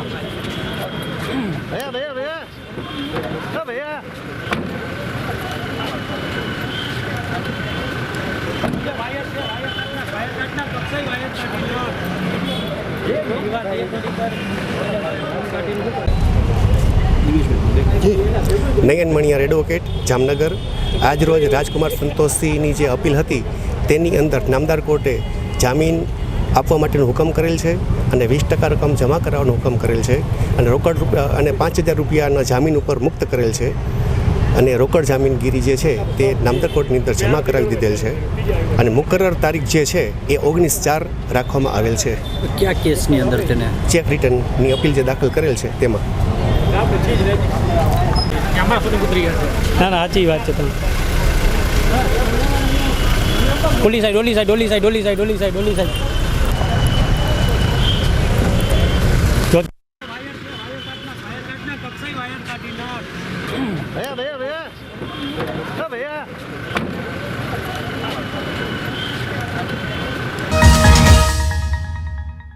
भैया भैया भैया हाँ भैया નયન મણિયાર એડવોકેટ જામનગર આજ રોજ રાજકુમાર સંતોષસિંહની જે અપીલ હતી તેની અંદર નામદાર કોર્ટે જામીન આપવા માટેનો હુકમ કરેલ છે અને 20% રકમ જમા કરાવવાનો હુકમ કરેલ છે અને રોકડ રૂપિયા અને 5,000 રૂપિયાના જામીન ઉપર મુક્ત કરેલ છે અને રોકડ જામીનગીરી જે છે તે નામદાર કોર્ટની અંદર જમા કરાવી દીધેલ છે અને મુકરર તારીખ જે છે એ 19/4 રાખવામાં આવેલ છે. કયા કેસની અંદર તેને ચેક રિટર્નની અપીલ જે દાખલ કરેલ છે તેમાં. ના સાચી વાત છે. તમે ઓલી સાઈડ ઓલી સાઈડ ઓલી સાઈડ ઓલી સાઈડ ઓલી સાઈડ ઓલી સાઈડ भैया भैया भैया हाँ भैया